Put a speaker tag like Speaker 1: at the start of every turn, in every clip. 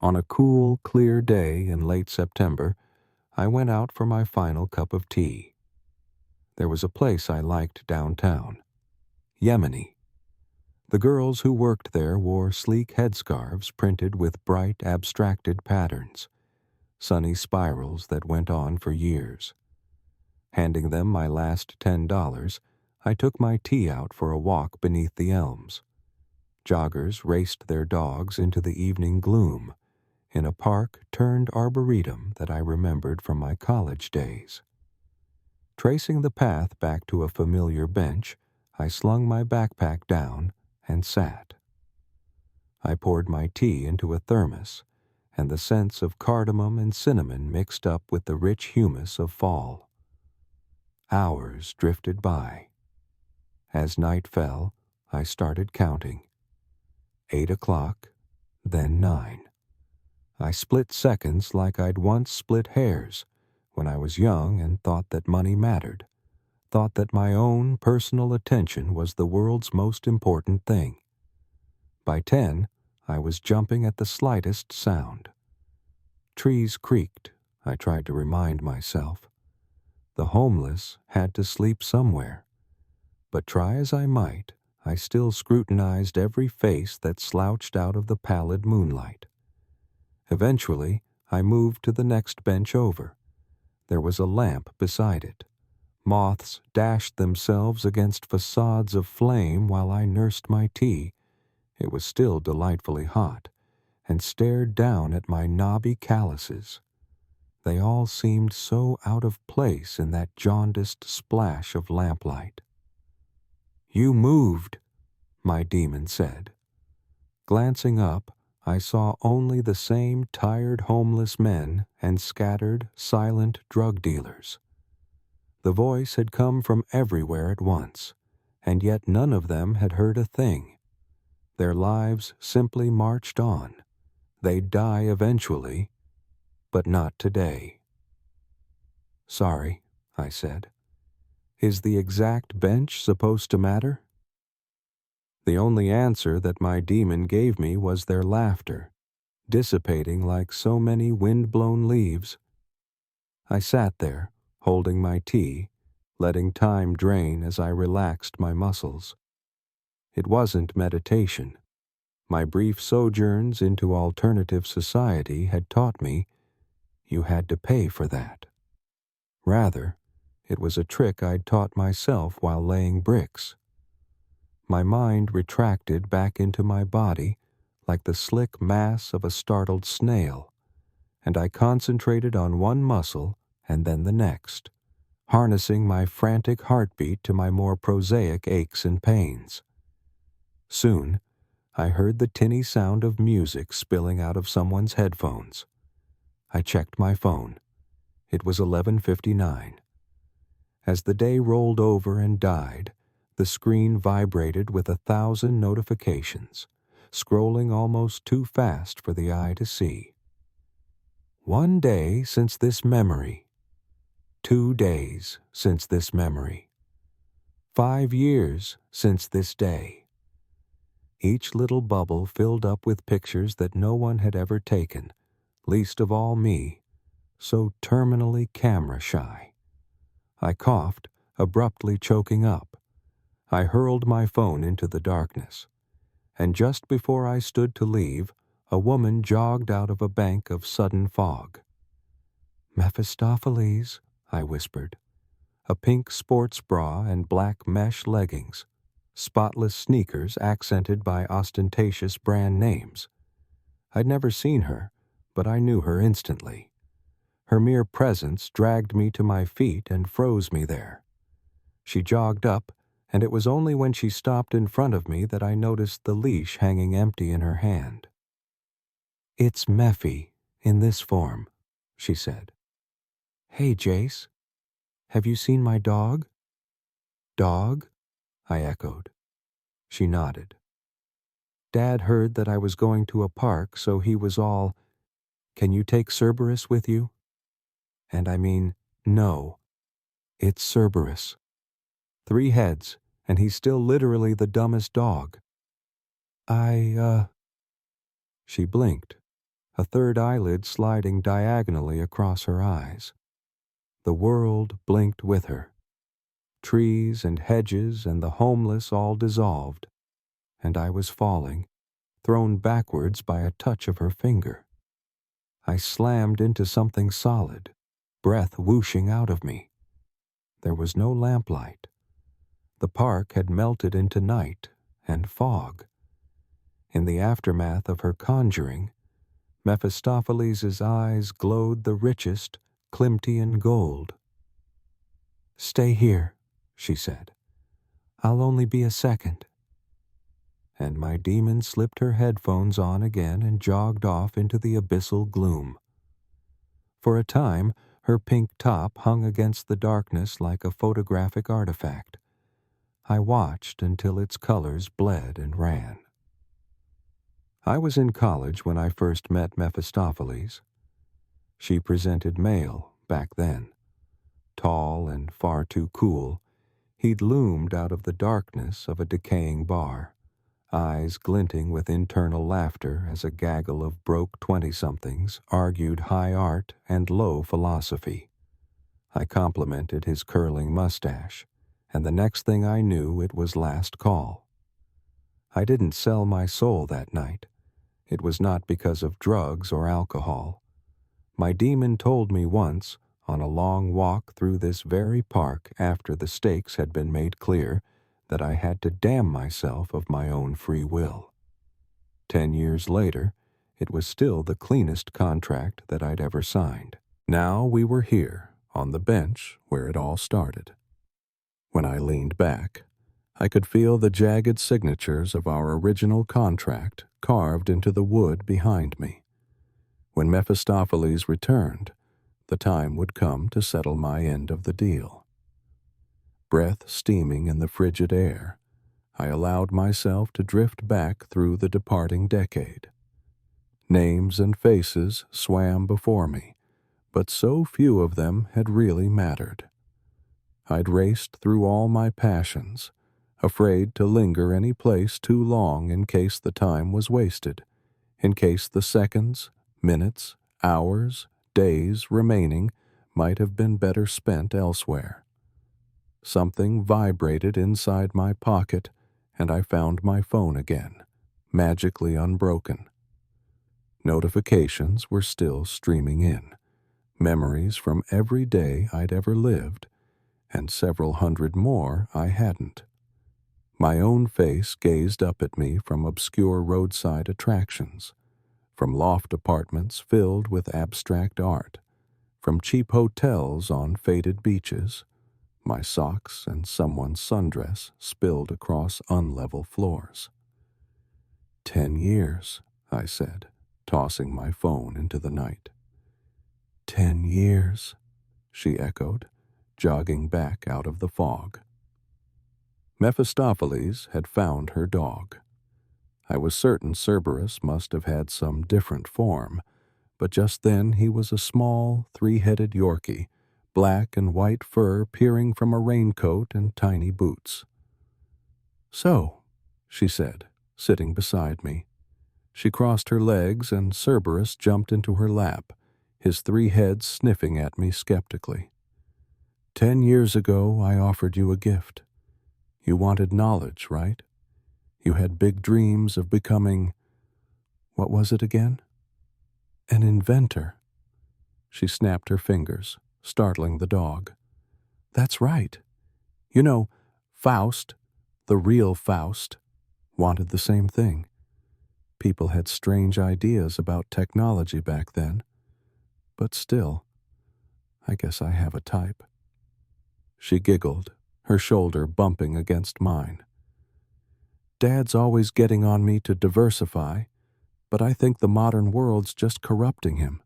Speaker 1: On a cool, clear day in late September, I went out for my final cup of tea. There was a place I liked downtown, Yemeni. The girls who worked there wore sleek headscarves printed with bright, abstracted patterns, sunny spirals that went on for years. Handing them my last $10, I took my tea out for a walk beneath the elms. Joggers raced their dogs into the evening gloom in a park turned arboretum that I remembered from my college days. Tracing the path back to a familiar bench, I slung my backpack down and sat. I poured my tea into a thermos, and the scents of cardamom and cinnamon mixed up with the rich humus of fall. Hours drifted by. As night fell, I started counting. 8 o'clock, then 9. I split seconds like I'd once split hairs when I was young and thought that money mattered, thought that my own personal attention was the world's most important thing. By 10, I was jumping at the slightest sound. Trees creaked, I tried to remind myself. The homeless had to sleep somewhere. But try as I might, I still scrutinized every face that slouched out of the pallid moonlight. Eventually, I moved to the next bench over. There was a lamp beside it. Moths dashed themselves against facades of flame while I nursed my tea. It was still delightfully hot, and stared down at my knobby calluses. They all seemed so out of place in that jaundiced splash of lamplight. "You moved," my demon said. Glancing up, I saw only the same tired homeless men and scattered, silent drug dealers. The voice had come from everywhere at once, and yet none of them had heard a thing. Their lives simply marched on. They'd die eventually, but not today. "Sorry," I said. "Is the exact bench supposed to matter?" The only answer that my demon gave me was their laughter, dissipating like so many wind-blown leaves. I sat there, holding my tea, letting time drain as I relaxed my muscles. It wasn't meditation. My brief sojourns into alternative society had taught me you had to pay for that. Rather, it was a trick I'd taught myself while laying bricks. My mind retracted back into my body like the slick mass of a startled snail, and I concentrated on one muscle and then the next, harnessing my frantic heartbeat to my more prosaic aches and pains. Soon, I heard the tinny sound of music spilling out of someone's headphones. I checked my phone. It was 11:59. As the day rolled over and died, the screen vibrated with 1,000 notifications, scrolling almost too fast for the eye to see. 1 day since this memory. 2 days since this memory. 5 years since this day. Each little bubble filled up with pictures that no one had ever taken, least of all me, so terminally camera-shy. I coughed, abruptly choking up. I hurled my phone into the darkness, and just before I stood to leave, a woman jogged out of a bank of sudden fog. "Mephistopheles," I whispered. A pink sports bra and black mesh leggings, spotless sneakers accented by ostentatious brand names. I'd never seen her, but I knew her instantly. Her mere presence dragged me to my feet and froze me there. She jogged up, and it was only when she stopped in front of me that I noticed the leash hanging empty in her hand. "It's Mephi, in this form," she said. "Hey, Jace, have you seen my dog?" "Dog?" I echoed. She nodded. "Dad heard that I was going to a park, so he was all, 'Can you take Cerberus with you?' And I mean, no, it's Cerberus. 3 heads, and he's still literally the dumbest dog." She blinked. a third eyelid sliding diagonally across her eyes. The world blinked with her. Trees and hedges and the homeless all dissolved, and I was falling, thrown backwards by a touch of her finger. I slammed into something solid, breath whooshing out of me. There was no lamplight. The park had melted into night and fog. In the aftermath of her conjuring, Mephistopheles' eyes glowed the richest Klimtian gold. "Stay here," she said. "I'll only be a second." And my demon slipped her headphones on again and jogged off into the abyssal gloom. For a time, her pink top hung against the darkness like a photographic artifact. I watched until its colors bled and ran. I was in college when I first met Mephistopheles. She presented male back then. Tall and far too cool, he'd loomed out of the darkness of a decaying bar, eyes glinting with internal laughter as a gaggle of broke 20-somethings argued high art and low philosophy. I complimented his curling mustache, and the next thing I knew it was last call. I didn't sell my soul that night. It was not because of drugs or alcohol. My demon told me once, on a long walk through this very park after the stakes had been made clear, that I had to damn myself of my own free will. 10 years later, it was still the cleanest contract that I'd ever signed. Now we were here, on the bench where it all started. When I leaned back, I could feel the jagged signatures of our original contract carved into the wood behind me. When Mephistopheles returned, the time would come to settle my end of the deal. Breath steaming in the frigid air, I allowed myself to drift back through the departing decade. Names and faces swam before me, but so few of them had really mattered. I'd raced through all my passions, afraid to linger any place too long in case the time was wasted, in case the seconds, minutes, hours, days remaining might have been better spent elsewhere. Something vibrated inside my pocket, and I found my phone again, magically unbroken. Notifications were still streaming in, memories from every day I'd ever lived, and several hundred more I hadn't. My own face gazed up at me from obscure roadside attractions, from loft apartments filled with abstract art, from cheap hotels on faded beaches, my socks and someone's sundress spilled across unlevel floors. 10 years, I said, tossing my phone into the night. 10 years, she echoed, jogging back out of the fog. Mephistopheles had found her dog. I was certain Cerberus must have had some different form, but just then he was a small, three-headed Yorkie, black and white fur peering from a raincoat and tiny boots. "So," she said, sitting beside me. She crossed her legs and Cerberus jumped into her lap, his 3 heads sniffing at me skeptically. 10 years ago I offered you a gift. You wanted knowledge, right? You had big dreams of becoming, what was it again? An inventor. She snapped her fingers, startling the dog. That's right. You know, Faust, the real Faust, wanted the same thing. People had strange ideas about technology back then. But still, I guess I have a type. She giggled, her shoulder bumping against mine. Dad's always getting on me to diversify, but I think the modern world's just corrupting him.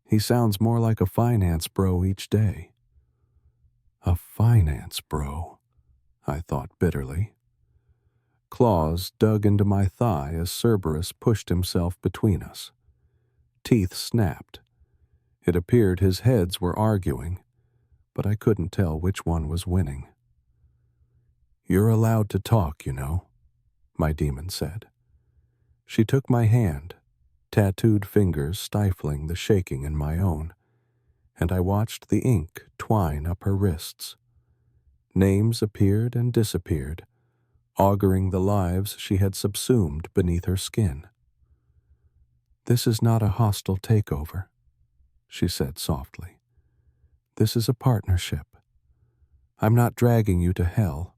Speaker 1: He sounds more like a finance bro each day. A finance bro, I thought bitterly. Claws dug into my thigh as Cerberus pushed himself between us. Teeth snapped. It appeared his heads were arguing, but I couldn't tell which one was winning. You're allowed to talk, you know, my demon said. She took my hand, tattooed fingers stifling the shaking in my own, and I watched the ink twine up her wrists. Names appeared and disappeared, auguring the lives she had subsumed beneath her skin. "This is not a hostile takeover," she said softly. "This is a partnership. I'm not dragging you to hell.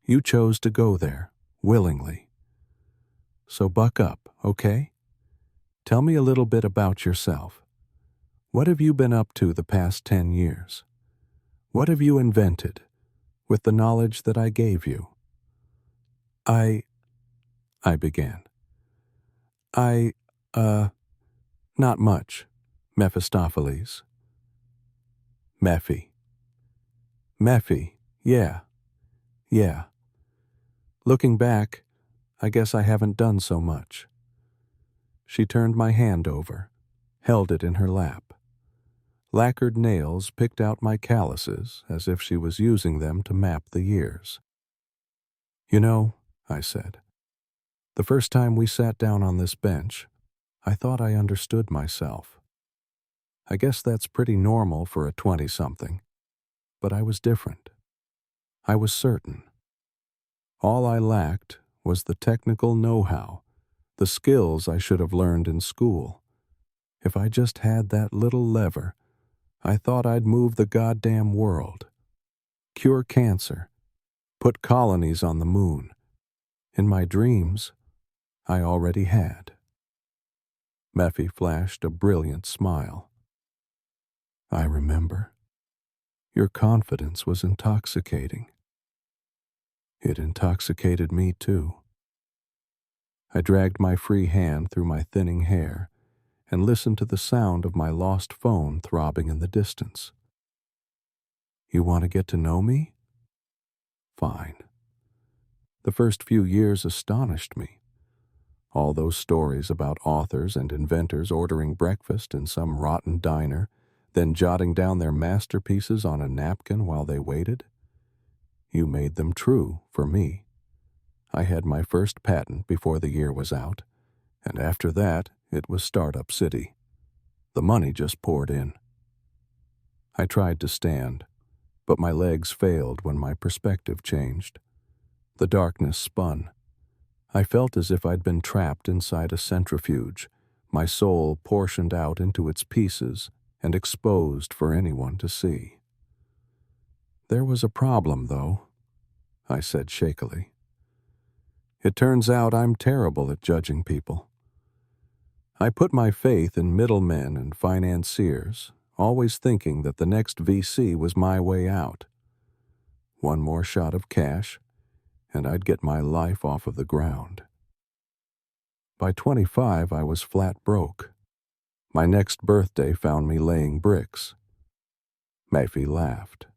Speaker 1: You chose to go there, willingly. So buck up, okay? Tell me a little bit about yourself. What have you been up to the past 10 years? What have you invented with the knowledge that I gave you?" I began. Not much, Mephistopheles." Mephi. Mephi, yeah. Looking back, I guess I haven't done so much. She turned my hand over, held it in her lap. Lacquered nails picked out my calluses as if she was using them to map the years. "You know," I said, "the first time we sat down on this bench, I thought I understood myself. I guess that's pretty normal for a 20-something, but I was different. I was certain. All I lacked was the technical know-how, the skills I should have learned in school. If I just had that little lever, I thought I'd move the goddamn world. Cure cancer. Put colonies on the moon. In my dreams, I already had." Mephi flashed a brilliant smile. "I remember. Your confidence was intoxicating. It intoxicated me too." I dragged my free hand through my thinning hair and listened to the sound of my lost phone throbbing in the distance. "You want to get to know me? Fine." The first few years astonished me. All those stories about authors and inventors ordering breakfast in some rotten diner, then jotting down their masterpieces on a napkin while they waited. You made them true for me. I had my first patent before the year was out, and after that it was startup city. The money just poured in. I tried to stand, but my legs failed when my perspective changed. The darkness spun. I felt as if I'd been trapped inside a centrifuge, my soul portioned out into its pieces and exposed for anyone to see. "There was a problem, though," I said shakily. "It turns out I'm terrible at judging people. I put my faith in middlemen and financiers, always thinking that the next VC was my way out. One more shot of cash, and I'd get my life off of the ground. By 25, I was flat broke. My next birthday found me laying bricks." Mephi laughed.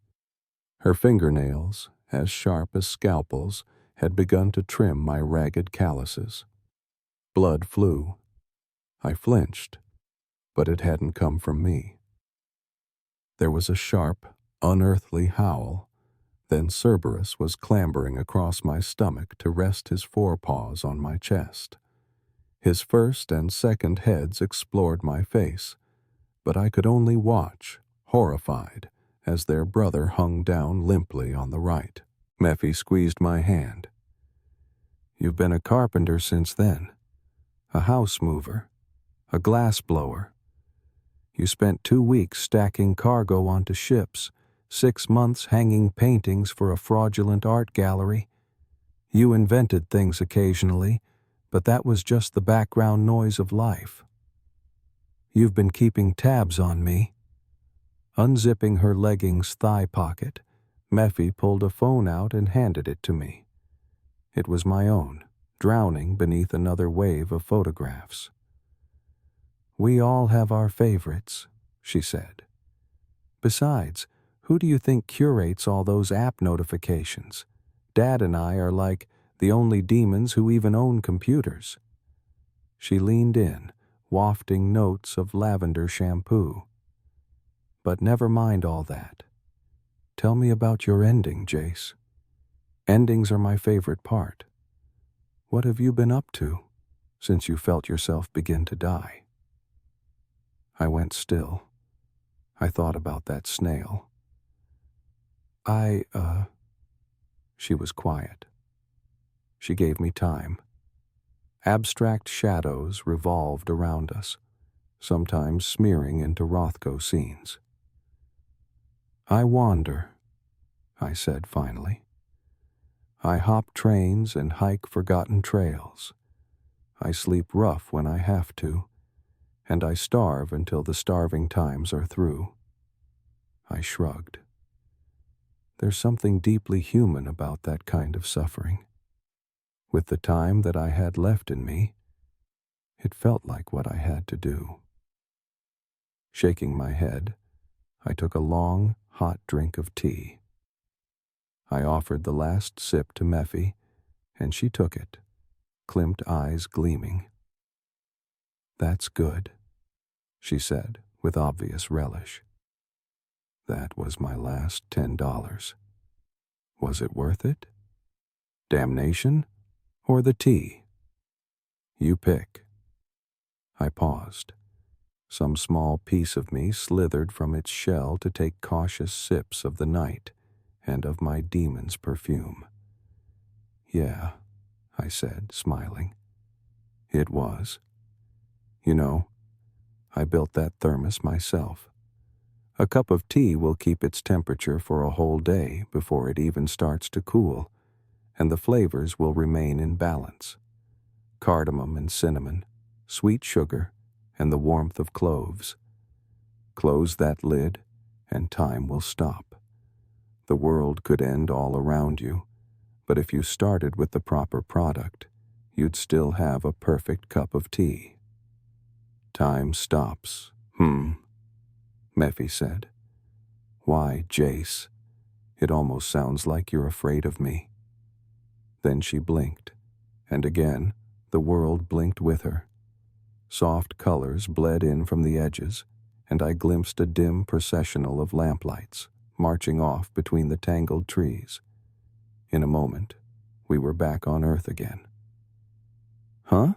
Speaker 1: Her fingernails, as sharp as scalpels, had begun to trim my ragged calluses. Blood flew. I flinched, but it hadn't come from me. There was a sharp, unearthly howl. Then Cerberus was clambering across my stomach to rest his forepaws on my chest. His first and second heads explored my face, but I could only watch, horrified, as their brother hung down limply on the right. Mephi squeezed my hand. "You've been a carpenter since then, a house mover, a glass blower. You spent 2 weeks stacking cargo onto ships, 6 months hanging paintings for a fraudulent art gallery. You invented things occasionally, but that was just the background noise of life. You've been keeping tabs on me." Unzipping her leggings' thigh pocket, Mephi pulled a phone out and handed it to me. It was my own, drowning beneath another wave of photographs. "We all have our favorites," she said. "Besides, who do you think curates all those app notifications? Dad and I are like the only demons who even own computers." She leaned in, wafting notes of lavender shampoo. "But never mind all that. Tell me about your ending, Jace. Endings are my favorite part. What have you been up to? since you felt yourself begin to die. I went still. I thought about that snail. She was quiet. She gave me time. Abstract shadows revolved around us, sometimes smearing into Rothko scenes. I wander, I said finally. I hop trains and hike forgotten trails. I sleep rough when I have to, and I starve until the starving times are through. I shrugged. There's something deeply human about that kind of suffering. With the time that I had left in me, it felt like what I had to do. Shaking my head, I took a long, hot drink of tea. I offered the last sip to Mephi, and she took it, klimt eyes gleaming. "That's good," she said with obvious relish. That was my last $10. Was it worth it? Damnation or the tea? You pick. I paused. Some small piece of me slithered from its shell to take cautious sips of the night and of my demon's perfume. Yeah, I said, smiling. It was. You know, I built that thermos myself. A cup of tea will keep its temperature for a whole day before it even starts to cool, and the flavors will remain in balance. Cardamom and cinnamon, sweet sugar, and the warmth of cloves. Close that lid, and time will stop. The world could end all around you, but if you started with the proper product, you'd still have a perfect cup of tea. Time stops. Mephi said. Why, Jace? It almost sounds like you're afraid of me. Then she blinked, and again the world blinked with her. Soft colors bled in from the edges, and I glimpsed a dim processional of lamplights marching off between the tangled trees. In a moment, we were back on Earth again. Huh?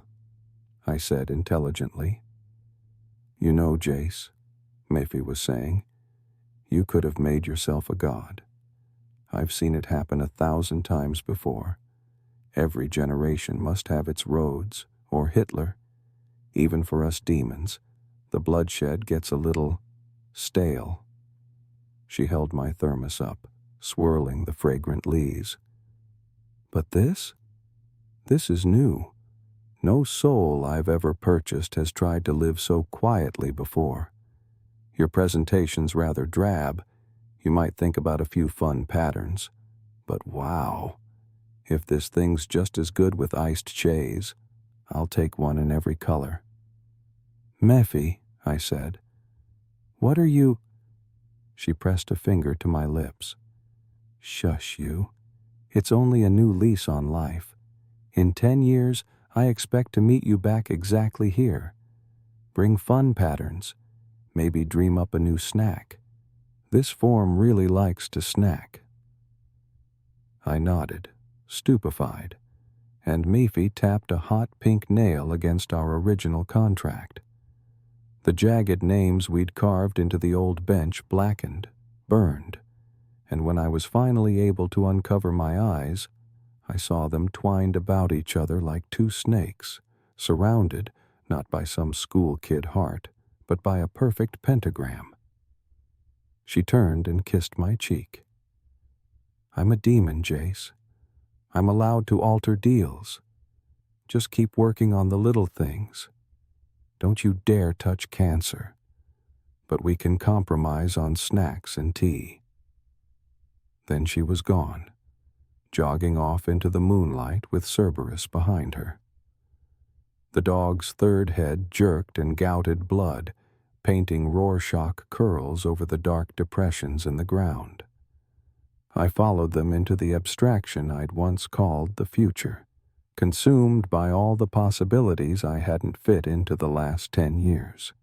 Speaker 1: I said intelligently. You know, Jace, Mephi was saying, you could have made yourself a god. I've seen it happen 1,000 times before. Every generation must have its Rhodes or Hitler. Even for us demons, the bloodshed gets a little stale. She held my thermos up, swirling the fragrant lees. But this is new. No soul I've ever purchased has tried to live so quietly before. Your presentation's rather drab. You might think about a few fun patterns. But wow, if this thing's just as good with iced chaise, I'll take one in every color. Mephi, I said, what are you? She pressed a finger to my lips. Shush you. It's only a new lease on life. In 10 years, I expect to meet you back exactly here. Bring fun patterns. Maybe dream up a new snack. This form really likes to snack. I nodded, stupefied, and Mephi tapped a hot pink nail against our original contract. The jagged names we'd carved into the old bench blackened, burned, and when I was finally able to uncover my eyes, I saw them twined about each other like two snakes, surrounded not by some school kid heart, but by a perfect pentagram. She turned and kissed my cheek. I'm a demon, Jace. I'm allowed to alter deals. Just keep working on the little things. Don't you dare touch cancer. But we can compromise on snacks and tea. Then she was gone, jogging off into the moonlight with Cerberus behind her. The dog's third head jerked and gouted blood, painting Rorschach curls over the dark depressions in the ground. I followed them into the abstraction I'd once called the future, consumed by all the possibilities I hadn't fit into the last 10 years.